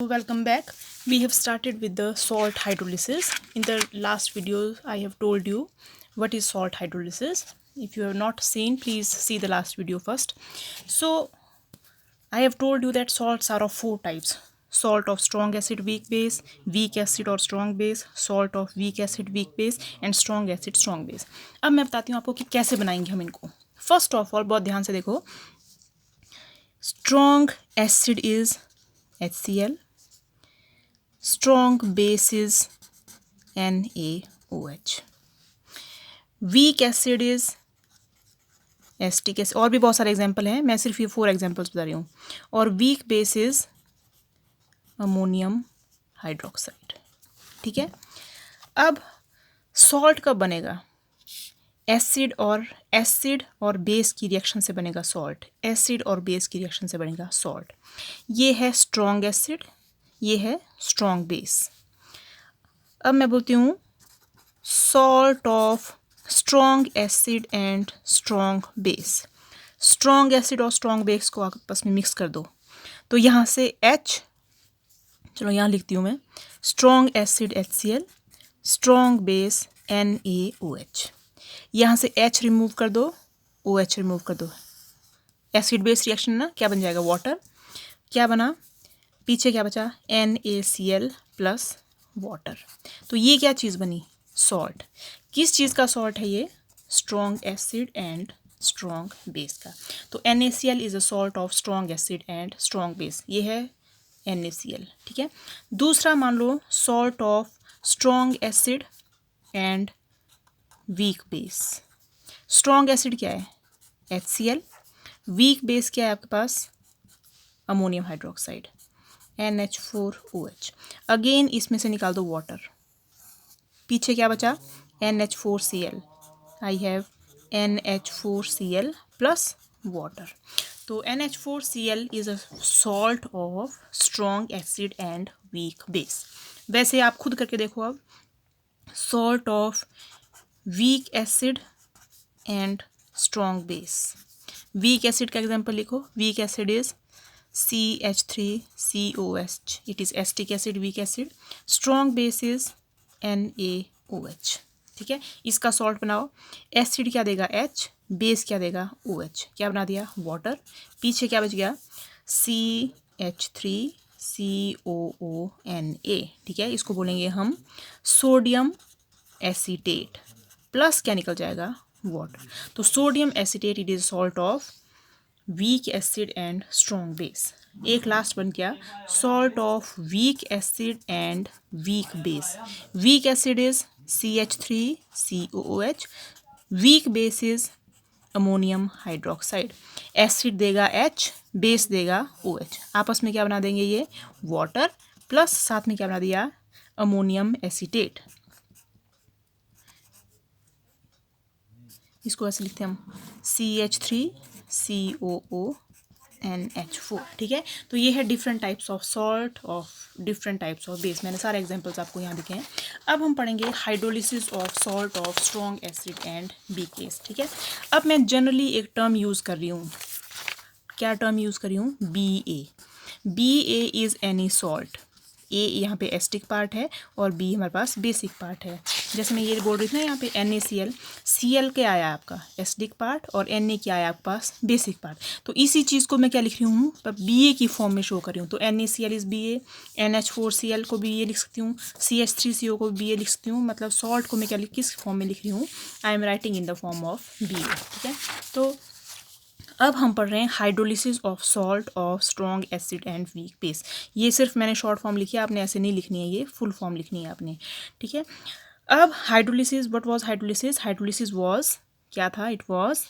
Welcome back. We have started with the salt hydrolysis. In the last video, I have told you what is salt hydrolysis. If you have not seen, please see the last video first. So, I have told you that salts are of four types. Salt of strong acid weak acid or strong base, salt of weak acid weak base and strong acid strong base. अब मैं बताती हूँ आपको कि कैसे बनाएंगे हम इनको. फर्स्ट ऑफ ऑल बहुत ध्यान से देखो. Strong acid is HCl. Strong base is NaOH. Weak acid is acetic acid. और भी बहुत सारे एग्जांपल हैं, मैं सिर्फ ये 4 एग्जांपल्स बता रही हूँ. और weak base is ammonium hydroxide. ठीक है. अब सॉल्ट कब बनेगा? एसिड और बेस की रिएक्शन से बनेगा सॉल्ट. एसिड और बेस की रिएक्शन से बनेगा सॉल्ट. ये है स्ट्रॉन्ग एसिड, ये है स्ट्रॉन्ग बेस. अब मैं बोलती हूँ salt of strong acid and strong base. Strong acid और स्ट्रॉन्ग बेस को आपस में मिक्स कर दो. तो यहाँ से H, चलो यहाँ लिखती हूँ मैं, strong acid HCl, strong base NaOH. यहाँ से H रिमूव कर दो, OH रिमूव कर दो. एसिड बेस रिएक्शन ना, क्या बन जाएगा? वाटर. क्या बना? पीछे क्या बचा? NaCl plus water. तो ये क्या चीज़ बनी? सॉल्ट. किस चीज़ का सॉल्ट है ये? Strong acid and strong base का. तो NaCl is a salt of strong acid and strong base. ये है NaCl. ठीक है. दूसरा मान लो salt of strong acid and weak base. Strong acid क्या है? HCl. वीक बेस क्या है आपके पास? Ammonium hydroxide, NH4OH. अगेन इसमें से निकाल दो वाटर. पीछे क्या बचा? NH4Cl. I have NH4Cl plus water. तो NH4Cl is a salt of strong acid and weak base. वैसे आप खुद करके देखो. अब salt of weak acid and strong base. Week acid का एग्जांपल लिखो. Weak acid is CH3COH. It is acetic acid, weak acid. Strong base is NaOH. ठीक है. इसका सॉल्ट बनाओ. एसिड क्या देगा? H. बेस क्या देगा? OH. क्या बना दिया? वाटर. पीछे क्या बच गया? CH3COONA. ठीक है. इसको बोलेंगे हम सोडियम एसीटेट. प्लस क्या निकल जाएगा? वाटर. तो sodium acetate it is salt of weak acid and strong base. एक लास्ट बन गया salt of weak acid and week base. Weak acid is CH3COOH. Weak base is ammonium hydroxide. Acid देगा H, base देगा OH. आपस में क्या बना देंगे? ये वाटर प्लस साथ में क्या बना दिया? Ammonium acetate. इसको ऐसे लिखते हैं हम CH3COONH4. ठीक है. तो ये है different types of salt of different types of base. मैंने सारे एग्जांपल्स आपको यहाँ दिखे हैं. अब हम पढ़ेंगे hydrolysis of salt of strong acid and weak base. ठीक है. अब मैं जनरली एक टर्म यूज़ कर रही हूँ. क्या टर्म यूज़ कर रही हूँ? BA. BA is any salt. A यहाँ पे एसिटिक पार्ट है और B हमारे पास बेसिक पार्ट है. जैसे मैं ये बोल रही थी ना, यहाँ पे NaCl. Cl क्या आया आपका? Acidic part. और Na क्या आया आपके पास? Basic part. तो इसी चीज़ को मैं क्या लिख रही हूँ? BA की फॉर्म में शो कर रही हूँ. तो NaCl इज़ BA. NH4Cl को BA लिख सकती हूँ. CH3CO को BA लिख सकती हूँ. मतलब सॉल्ट को मैं क्या किस फॉर्म में लिख रही हूँ? I am writing in the form of BA. ठीक है. तो अब हम पढ़ रहे हैं hydrolysis of salt of strong acid and weak base. ये सिर्फ मैंने शॉर्ट फॉर्म लिखी है, आपने ऐसे नहीं लिखनी है, ये फुल फॉर्म लिखनी है आपने. ठीक है. अब hydrolysis, what was hydrolysis? Hydrolysis was, क्या था? It was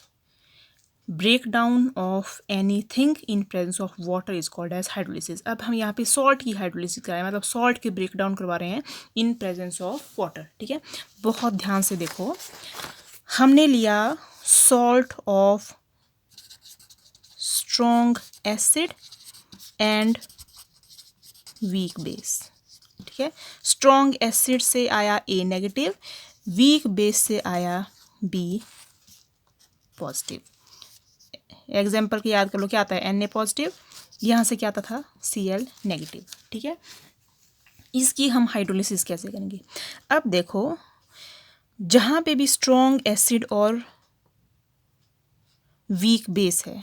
break down of anything in presence of water is called as hydrolysis. अब हम यहाँ पे सॉल्ट की हाइड्रोलिसिस करा रहे हैं, मतलब सॉल्ट के ब्रेक डाउन करवा रहे हैं इन प्रेजेंस ऑफ वाटर. ठीक है. बहुत ध्यान से देखो. हमने लिया salt of strong acid and weak base. ठीक है. स्ट्रॉन्ग एसिड से आया A नेगेटिव, वीक बेस से आया B पॉजिटिव. एग्जाम्पल की याद कर लो. क्या आता है? Na positive. यहाँ से क्या आता था? Cl negative. ठीक है। इसकी हम हाइड्रोलिसिस कैसे करेंगे? अब देखो, जहाँ पे भी स्ट्रॉन्ग एसिड और वीक बेस है,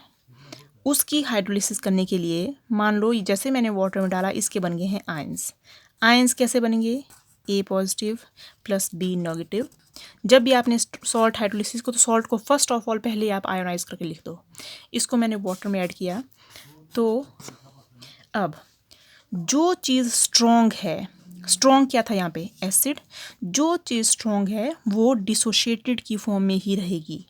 उसकी हाइड्रोलिसिस करने के लिए मान लो जैसे मैंने वाटर में डाला, इसके बन गए हैं आयंस। आयंस कैसे बनेंगे? ए पॉजिटिव प्लस बी नेगेटिव। जब भी आपने सॉल्ट हाइड्रोलिसिस को, तो सॉल्ट को फर्स्ट ऑफ ऑल पहले आप आयोनाइज करके लिख दो। इसको मैंने वाटर में ऐड किया, तो अब जो चीज़ स्ट्रॉन्ग है, स्ट्रॉन्ग क्या था यहाँ पे? एसिड। जो चीज़ स्ट्रॉन्ग है वो डिसोशिएटेड की फॉर्म में ही रहेगी,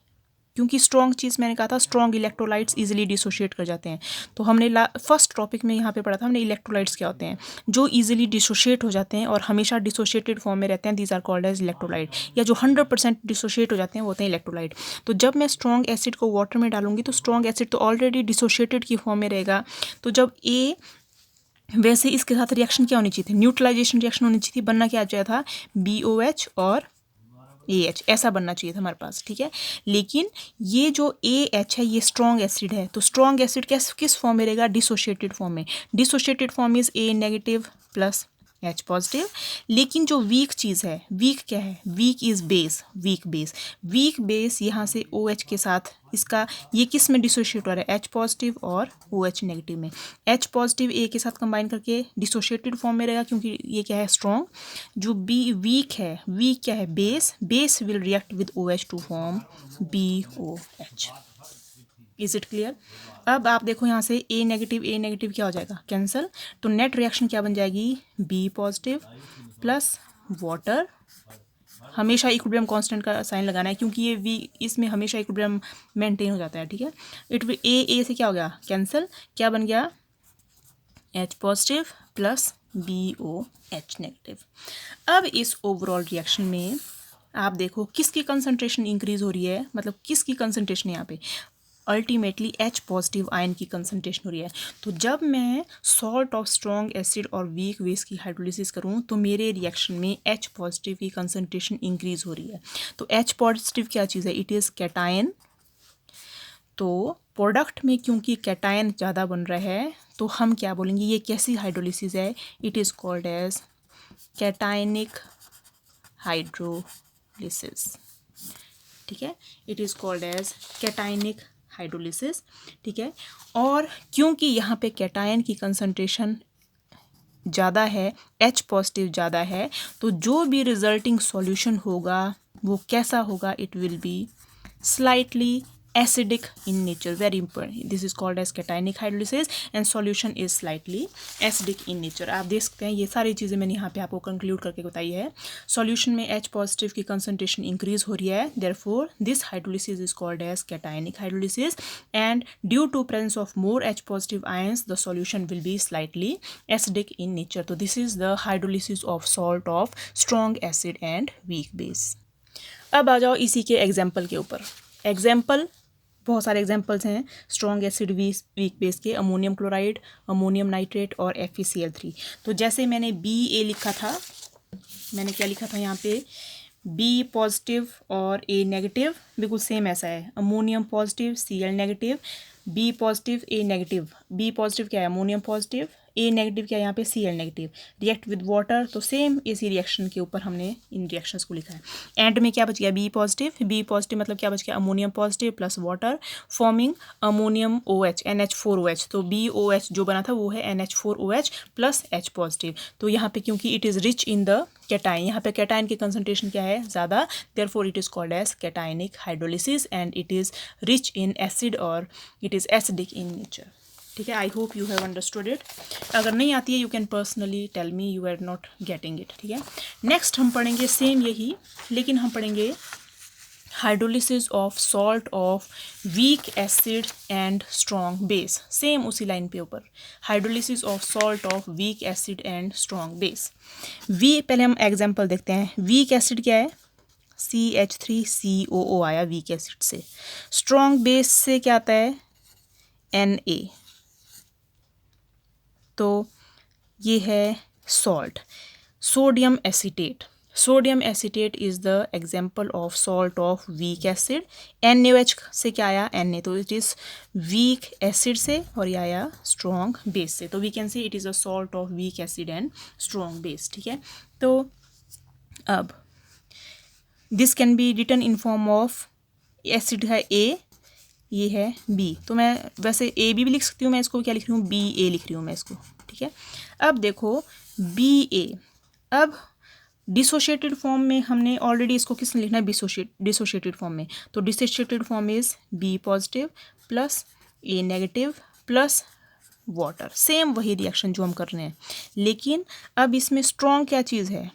क्योंकि स्ट्रॉन्ग चीज़ मैंने कहा था स्ट्रॉन्ग इलेक्ट्रोलाइट्स इजीली डिसोशिएट कर जाते हैं। तो हमने फर्स्ट टॉपिक में यहाँ पे पढ़ा था हमने इलेक्ट्रोलाइट्स क्या होते हैं, जो इजीली डिसोशिएट हो जाते हैं और हमेशा डिसोशिएटेड फॉर्म में रहते हैं, these are called as electrolyte. या जो 100% डिसोशिएट हो जाते हैं वो होते हैं इलेक्ट्रोलाइट। तो जब मैं स्ट्रॉन्ग एसिड को वाटर में डालूंगी तो स्ट्रॉन्ग एसिड तो ऑलरेडी डिसोशिएटेड की फॉर्म में रहेगा। तो जब ए, वैसे इसके साथ रिएक्शन क्या होनी चाहिए थी? न्यूट्रलाइजेशन रिएक्शन होनी चाहिए थी। बनना क्या चाहिए था? BOH और AH, ऐसा बनना चाहिए था हमारे पास, ठीक है। लेकिन ये जो AH है ये स्ट्रॉन्ग एसिड है, तो स्ट्रॉन्ग एसिड किस फॉर्म में रहेगा? डिसोशिएटेड फॉर्म में। Dissociated form is A negative plus H positive. लेकिन जो वीक चीज़ है, वीक क्या है? Weak is base, weak base. Weak base यहाँ से OH के साथ, इसका ये किस में डिसोशिएट हो रहा है? H पॉजिटिव और OH नेगेटिव में। H पॉजिटिव A के साथ कंबाइन करके डिसोशिएटेड फॉर्म में रहेगा, क्योंकि ये क्या है? स्ट्रॉन्ग। जो बी वीक है, वीक क्या है? Base. Base will react with OH to form BOH। Is it clear? अब आप देखो यहाँ से A नेगेटिव क्या हो जाएगा? कैंसिल। तो नेट रिएक्शन क्या बन जाएगी? B positive plus water. हमेशा इक्विलिब्रियम कांस्टेंट का साइन लगाना है, क्योंकि ये V इसमें हमेशा इक्विलिब्रियम मेंटेन हो जाता है, ठीक है। इट विल A से क्या हो गया? कैंसिल। क्या बन गया? H positive plus BOH negative. अब इस ओवरऑल रिएक्शन में आप देखो किसकी कंसंट्रेशन इंक्रीज हो रही है, मतलब किसकी कंसंट्रेशन यहाँ पे? अल्टीमेटली H पॉजिटिव आयन की कंसंट्रेशन हो रही है। तो जब मैं सॉल्ट ऑफ स्ट्रॉन्ग एसिड और वीक बेस की हाइड्रोलिसिस करूँ तो मेरे रिएक्शन में H पॉजिटिव की कंसंट्रेशन इंक्रीज हो रही है। तो H पॉजिटिव क्या चीज़ है? It is cation. तो प्रोडक्ट में क्योंकि कैटायन ज़्यादा बन रहा है तो हम क्या बोलेंगे? ये कैसी हाइड्रोलिसिस है? It is called as cationic hydrolysis, ठीक है। It is called as cationic hydrolysis, ठीक है। और क्योंकि यहाँ पे कैटायन की कंसंट्रेशन ज़्यादा है, H पॉजिटिव ज़्यादा है, तो जो भी रिजल्टिंग सॉल्यूशन होगा वो कैसा होगा? It will be slightly acidic in nature, very important. This is called as cationic hydrolysis and solution is slightly acidic in nature. आप देख सकते हैं ये सारी चीज़ें मैंने यहाँ पे आपको कंक्लूड करके बताई है। सॉल्यूशन में H पॉजिटिव की कंसंट्रेशन इंक्रीज हो रही है, therefore this hydrolysis is called as cationic hydrolysis and due to presence of more H positive ions the solution will be slightly acidic in nature. तो this is the hydrolysis of salt of strong acid and weak base. अब आ जाओ इसी के example के ऊपर। Example बहुत सारे examples हैं स्ट्रॉन्ग एसिड वीक बेस के, अमोनियम क्लोराइड, अमोनियम नाइट्रेट और FeCl3। तो जैसे मैंने BA लिखा था, मैंने क्या लिखा था यहाँ पे? B पॉजिटिव और A नेगेटिव, बिल्कुल सेम ऐसा है। Ammonium positive, Cl negative, B positive, A negative. B positive क्या है? Ammonium positive. A नेगेटिव क्या है यहाँ पे? Cl negative. React with water, तो सेम इसी रिएक्शन के ऊपर हमने इन रिएक्शंस को लिखा है। एंड में क्या बच गया? B positive. B पॉजिटिव मतलब क्या बच गया? Ammonium positive plus water forming ammonium OH NH4OH। तो BOH जो बना था वो है NH4OH प्लस H पॉजिटिव। तो यहाँ पे क्योंकि it is rich in the cation, यहाँ पे कैटाइन की कंसंट्रेशन क्या है? ज़्यादा, therefore it is called as cationic hydrolysis and it is rich in acid और it is acidic in nature, ठीक है। I hope you have understood it. अगर नहीं आती है you can personally tell me you are not getting it, ठीक है। Next हम पढ़ेंगे सेम यही, लेकिन हम पढ़ेंगे hydrolysis of salt of weak acid and strong base, same उसी लाइन पे ऊपर। Hydrolysis of salt of weak acid and strong base. पहले हम एग्जाम्पल देखते हैं। वीक एसिड क्या है? CH3COO आया वीक एसिड से। स्ट्रॉन्ग बेस से क्या आता है? Na। तो ये है salt, sodium acetate. Sodium acetate is the example of salt of weak acid. NaOH से क्या आया, Na, तो इट इज़ वीक एसिड से, और ये आया स्ट्रॉन्ग बेस से। तो we can say it is a salt of weak acid and strong base. ठीक है, तो अब this can be written in form of, acid है A, ये है B, तो मैं वैसे AB भी लिख सकती हूँ, मैं इसको क्या लिख रही हूँ, BA लिख रही हूँ मैं इसको। ठीक है, अब देखो BA, अब डिसोशिएटेड फॉर्म में हमने ऑलरेडी इसको किसने लिखना है, डिसोशिएटेड फॉर्म में, तो dissociated form is B positive plus A negative plus water, same वही रिएक्शन जो हम कर रहे हैं, लेकिन अब इसमें स्ट्रॉन्ग क्या चीज़ है,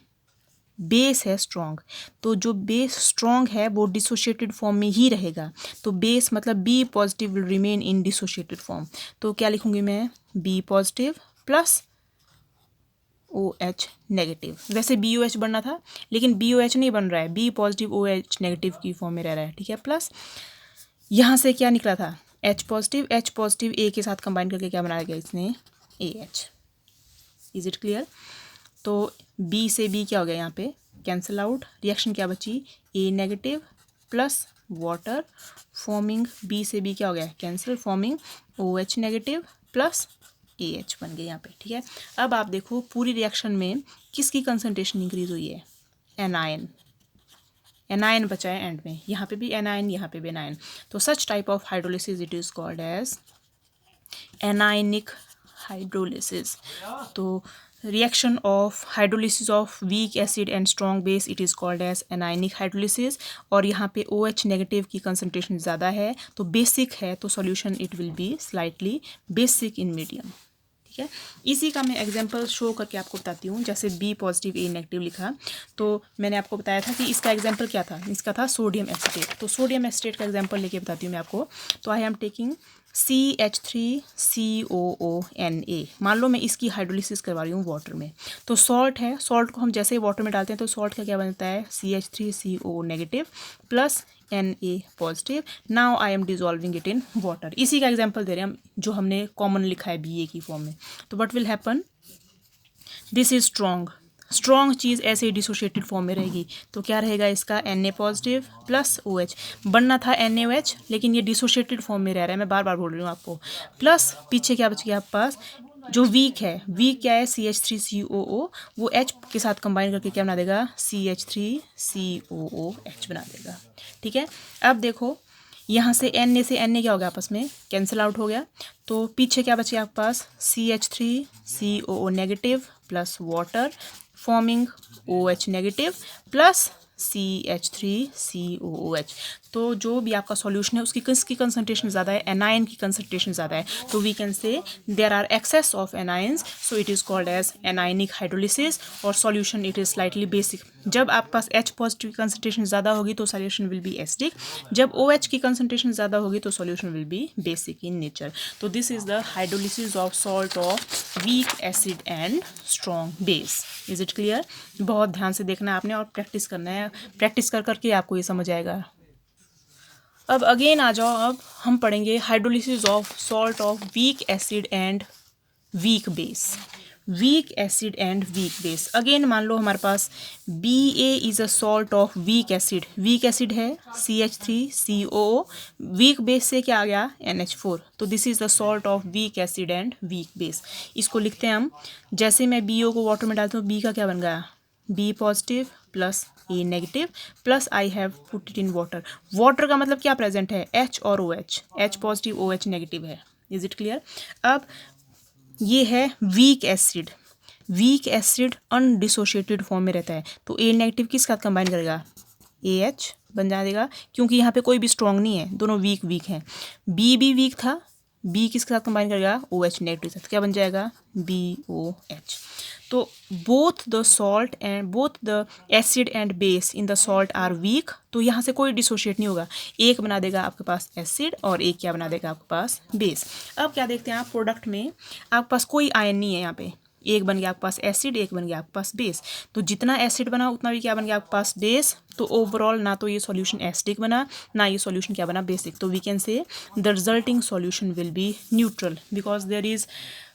बेस है स्ट्रॉन्ग। तो जो बेस स्ट्रॉन्ग है वो डिसोशिएटेड फॉर्म में ही रहेगा, तो बेस मतलब B positive will remain in dissociated form. तो क्या लिखूंगी मैं, B positive plus OH negative. वैसे BOH बनना था, लेकिन BOH नहीं बन रहा है, B पॉजिटिव OH नेगेटिव की फॉर्म में रह रहा है। ठीक है, प्लस यहाँ से क्या निकला था, H पॉजिटिव A के साथ कंबाइन करके क्या बनाया गया इसने, AH। Is it clear? तो B से B क्या हो गया, यहाँ पे कैंसिल आउट, रिएक्शन क्या बची, A negative plus water forming, B से B क्या हो गया, cancel, forming OH negative plus AH बन गया यहाँ पे। ठीक है, अब आप देखो पूरी रिएक्शन में किसकी कंसंट्रेशन इंक्रीज हुई है, एनायन बचा है एंड में, यहाँ पे भी एनायन, यहाँ पे भी एनायन। तो such type of hydrolysis it is called as anionic hydrolysis. तो reaction of hydrolysis of weak acid and strong base it is called as anionic hydrolysis। और यहाँ पे OH नेगेटिव की कंसनट्रेशन ज़्यादा है तो बेसिक है, तो solution it will be slightly basic in medium. ठीक है, इसी का मैं एग्जांपल शो करके आपको बताती हूँ। जैसे B पॉजिटिव A नेगेटिव लिखा, तो मैंने आपको बताया था कि इसका एग्जांपल क्या था, इसका था सोडियम एसीटेट। तो सोडियम एसीटेट का एग्जांपल लेके बताती हूँ मैं आपको। तो आई एम टेकिंग CH3COONA। मान लो मैं इसकी हाइड्रोलिसिस करवा रही हूँ वाटर में, तो सॉल्ट है, सॉल्ट को हम जैसे ही वाटर में डालते हैं तो सॉल्ट का क्या बनता है, CH3CO negative plus Na positive. Now I am dissolving it in water. इसी का एग्जांपल दे रहे हैं हम, जो हमने कॉमन लिखा है BA की फॉर्म में। तो what will happen, this is strong चीज़ ऐसे ही डिसोशिएटेड फॉर्म में रहेगी, तो क्या रहेगा इसका, Na पॉजिटिव प्लस OH। बनना था NaOH, लेकिन ये डिसोशिएटेड फॉर्म में रह रहा है, मैं बार बार बोल रही हूँ आपको। प्लस पीछे क्या बच गया आपके पास, जो वीक है, वीक क्या है, CH3COO, वो H के साथ कंबाइन करके क्या बना देगा, CH3COOH बना देगा। ठीक है, अब देखो यहाँ से Na से Na क्या हो गया, आपस में कैंसिल आउट हो गया, तो पीछे क्या बचे आपके पास, CH3COO negative plus water forming OH negative plus CH3COOH। तो जो भी आपका सॉल्यूशन है उसकी किसकी कंसंट्रेशन ज़्यादा है, एनायन की कंसंट्रेशन ज़्यादा है, तो we can say there are excess of anions, so it is called as anionic hydrolysis, और solution it is slightly basic. जब आपके पास H पॉजिटिव की कंसंट्रेशन ज़्यादा होगी तो सॉल्यूशन विल बी एसिडिक, जब OH की कंसंट्रेशन ज़्यादा होगी तो solution will be basic in nature. तो this is the hydrolysis of salt of weak acid and strong base. Is it clear? बहुत ध्यान से देखना है आपने और प्रैक्टिस करना है, प्रैक्टिस कर करके आपको ये समझ आएगा। अब अगेन आ जाओ, अब हम पढ़ेंगे hydrolysis of salt of weak acid and week base. Week acid and weak base, again मान लो हमारे पास BA is a salt of weak acid, weak acid है CH3COO, वीक बेस से क्या आ गया, NH4, तो this is the salt of weak acid and weak base. इसको लिखते हैं हम, जैसे मैं BO को वाटर में डालता हूँ, B का क्या बन गया, B positive plus A negative plus I have put it in water. Water का मतलब क्या प्रेजेंट है, H और OH, H positive OH negative है। Is it clear? अब ये है weak acid, weak acid undissociated form में रहता है, तो A नेगेटिव किस साथ कंबाइन करेगा, AH बन जाएगा, क्योंकि यहाँ पे कोई भी स्ट्रॉन्ग नहीं है, दोनों वीक वीक हैं। B भी वीक था, B किसके साथ कंबाइन करेगा, OH नेगेटिव साथ, क्या बन जाएगा, BOH। तो both the salt and both the acid and base in the salt are weak, तो यहाँ से कोई डिसोशिएट नहीं होगा, एक बना देगा आपके पास एसिड और एक क्या बना देगा आपके पास बेस। अब क्या देखते हैं आप, प्रोडक्ट में आपके पास कोई आयन नहीं है, यहाँ पे एक बन गया आपके पास एसिड, एक बन गया आपके पास बेस, तो जितना एसिड बना उतना भी क्या बन गया आपके पास बेस। तो ओवरऑल ना तो ये सॉल्यूशन एसिडिक बना, ना ये सॉल्यूशन क्या बना, बेसिक। तो we can say the resulting solution will be neutral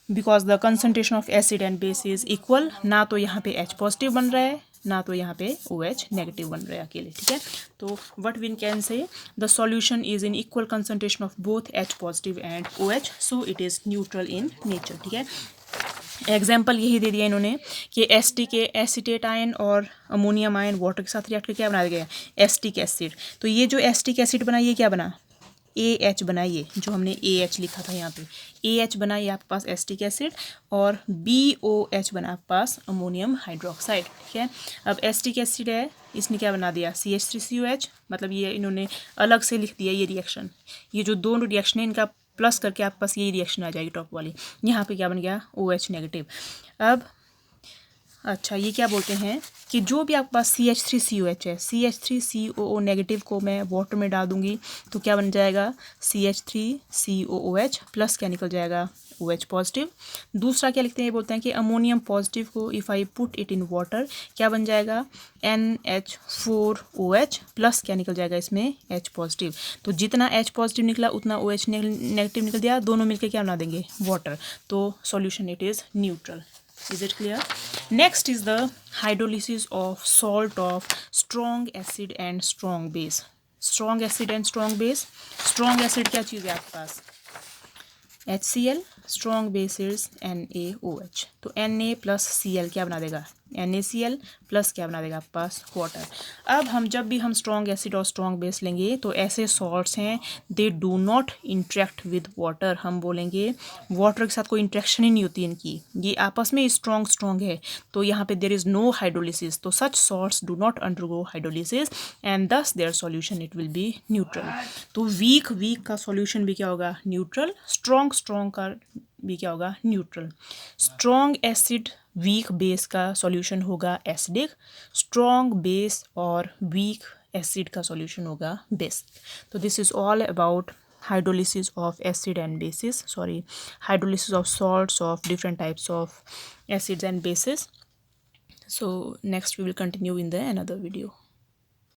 because the concentration of acid and base is equal. ना तो यहाँ पे H पॉजिटिव बन रहा है, ना तो यहाँ पे OH नेगेटिव बन रहा है अकेले, ठीक है। तो what we can say, the solution is in equal concentration of both H positive and OH, so it is neutral in nature, ठीक है। एग्जाम्पल यही दे दिया इन्होंने कि एसिटिक एसीटेट आयन और अमोनियम आयन वाटर के साथ रिएक्ट करके क्या बना गया, एसिटिक एसिड। तो ये जो एसिटिक एसिड बना ये क्या बना, AH बना, ये जो हमने AH लिखा था यहाँ पे AH बना, ये आपके पास एसिटिक एसिड, और BOH बना आपके पास अमोनियम हाइड्रोक्साइड, ठीक है। अब एसिटिक एसिड है, इसने क्या बना दिया, CH3COH, मतलब ये इन्होंने अलग से लिख दिया ये रिएक्शन, ये जो दोनों रिएक्शन है इनका प्लस करके आपके पास यही रिएक्शन आ जाएगी टॉप वाली। यहाँ पे क्या बन गया, OH नेगेटिव। अब अच्छा ये क्या बोलते हैं कि जो भी आपके पास CH3COH है, CH3COO नेगेटिव को मैं वाटर में डाल दूंगी तो क्या बन जाएगा, CH3COOH प्लस क्या निकल जाएगा, OH पॉजिटिव। दूसरा क्या लिखते हैं, ये बोलते हैं कि अमोनियम पॉजिटिव को if I put it in water क्या बन जाएगा, NH4OH प्लस क्या निकल जाएगा इसमें, H पॉजिटिव। तो जितना H पॉजिटिव निकला उतना OH नेगेटिव निकल दिया, दोनों मिलकर क्या बना देंगे, वाटर। तो solution it is neutral. Is it clear? Next is the hydrolysis of salt of strong acid and strong base. Strong acid and strong base. Strong acid क्या चीज़ है आपके पास, HCl, strong base is NaOH। तो Na plus Cl क्या बना देगा, NaCl plus क्या बना देगा आपके पास, वाटर। अब हम जब भी हम स्ट्रॉन्ग एसिड और स्ट्रॉन्ग बेस लेंगे तो ऐसे सॉल्ट्स हैं they do not interact with water, हम बोलेंगे वाटर के साथ कोई इंटरेक्शन ही नहीं होती इनकी, ये आपस में स्ट्रॉन्ग है, तो यहाँ पे देयर इज़ नो हाइड्रोलिसिस, तो such salts do not undergo hydrolysis and thus their solution it will be neutral. तो वीक का सॉल्यूशन भी क्या होगा, न्यूट्रल। स्ट्रॉन्ग का भी क्या होगा, neutral. Strong acid weak base का सॉल्यूशन होगा एसिडिक, स्ट्रॉन्ग बेस और वीक एसिड का सॉल्यूशन होगा बेसिक। तो this is all about hydrolysis of acid and bases, hydrolysis of salts of different types of acids and bases. So next we will continue in the another video.